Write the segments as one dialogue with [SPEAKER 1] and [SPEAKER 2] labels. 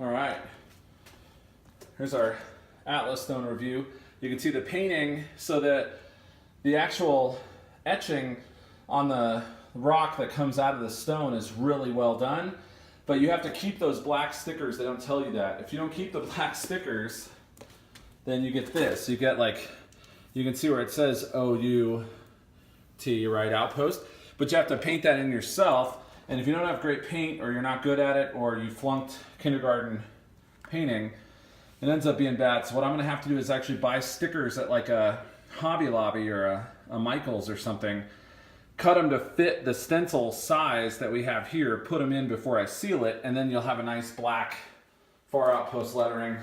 [SPEAKER 1] All right, here's our Atlas stone review. You can see the painting, so that the actual etching on the rock that comes out of the stone is really well done, but you have to keep those black stickers. They don't tell you that. If you don't keep the black stickers, then you get this. You get, like, you can see where it says O-U-T, right, outpost, but you have to paint that in yourself. And if you don't have great paint, or you're not good at it, or you flunked kindergarten painting, it ends up being bad. So what I'm gonna have to do is actually buy stickers at like a Hobby Lobby or a Michael's or something, cut them to fit the stencil size that we have here, put them in before I seal it, and then you'll have a nice black far outpost lettering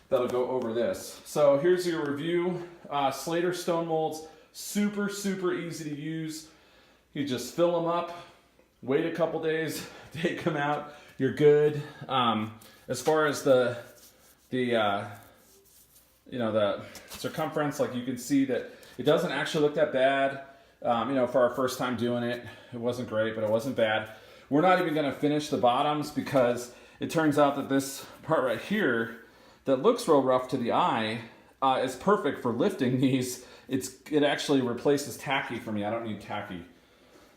[SPEAKER 1] that'll go over this. So here's your review. Slater Stone Molds, super easy to use. You just fill them up, wait a couple days, take them out, you're good. As far as the circumference, like, you can see that it doesn't actually look that bad. For our first time doing it, it wasn't great, but it wasn't bad. We're not even gonna finish the bottoms because it turns out that this part right here that looks real rough to the eye is perfect for lifting these. It actually replaces tacky for me. I don't need tacky.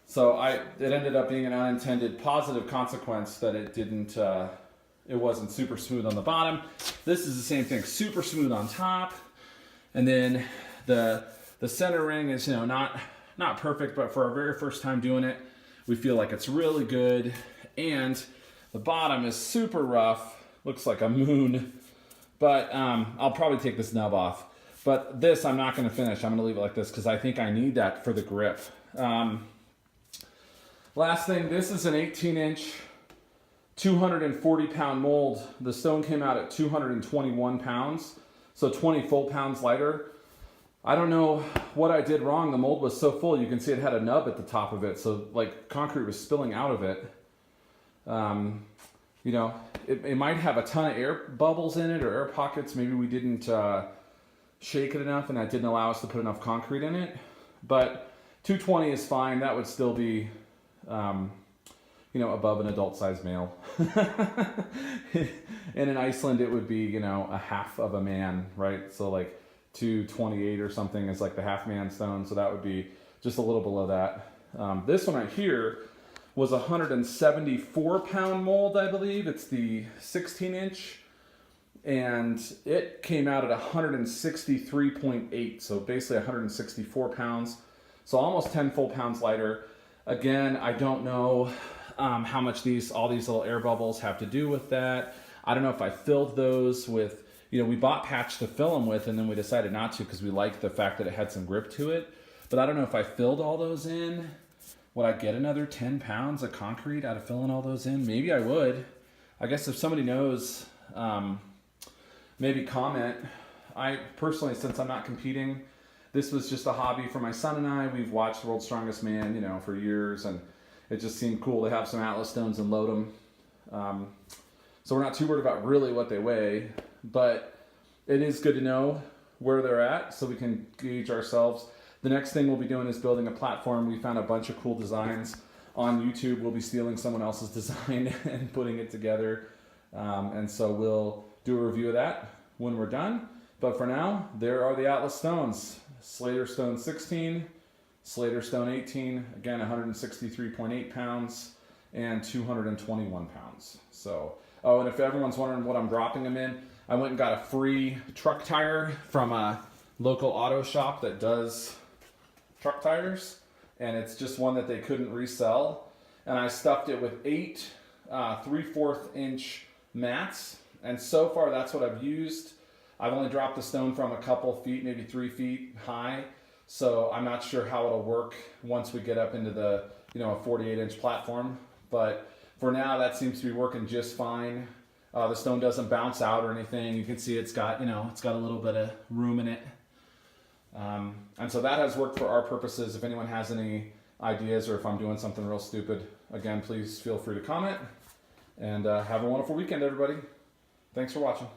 [SPEAKER 1] So it ended up being an unintended positive consequence that it wasn't super smooth on the bottom. This is the same thing, super smooth on top. And then the center ring is, not perfect, but for our very first time doing it, we feel like it's really good. And the bottom is super rough, looks like a moon, but I'll probably take this nub off. But this I'm not gonna finish, I'm gonna leave it like this because I think I need that for the grip. Last thing, this is an 18-inch, 240-pound mold. The stone came out at 221 pounds, so 20 full pounds lighter. I don't know what I did wrong. The mold was so full, you can see it had a nub at the top of it, so like concrete was spilling out of it. It might have a ton of air bubbles in it or air pockets. Maybe we didn't shake it enough and that didn't allow us to put enough concrete in it. But 220 is fine. That would still be above an adult-sized male. And in Iceland, it would be, a half of a man, right? So like 228 or something is like the half man stone. So that would be just a little below that. This one right here was a 174-pound mold, I believe. It's the 16-inch, and it came out at 163.8, so basically 164 pounds. So almost 10 full pounds lighter. Again, I don't know how much all these little air bubbles have to do with that. I don't know if I filled those with, we bought patch to fill them with, and then we decided not to because we liked the fact that it had some grip to it. But I don't know if I filled all those in. Would I get another 10 pounds of concrete out of filling all those in? Maybe I would. I guess if somebody knows, maybe comment. I personally, since I'm not competing, this was just a hobby for my son and I. We've watched World's Strongest Man, for years, and it just seemed cool to have some Atlas stones and load them. So we're not too worried about really what they weigh, but it is good to know where they're at so we can gauge ourselves. The next thing we'll be doing is building a platform. We found a bunch of cool designs on YouTube. We'll be stealing someone else's design and putting it together. And so we'll do a review of that when we're done. But for now, there are the Atlas stones. Slater Stone 16, Slater Stone 18, again 163.8 pounds and 221 pounds. So, and if everyone's wondering what I'm dropping them in, I went and got a free truck tire from a local auto shop that does truck tires, and it's just one that they couldn't resell. And I stuffed it with 8 3/4 inch mats, and so far that's what I've used. I've only dropped the stone from a couple feet, maybe 3 feet high, so I'm not sure how it'll work once we get up into the a 48-inch platform. But for now, that seems to be working just fine. The stone doesn't bounce out or anything. You can see it's got it's got a little bit of room in it. And so that has worked for our purposes. If anyone has any ideas or if I'm doing something real stupid, again, please feel free to comment. And have a wonderful weekend, everybody. Thanks for watching.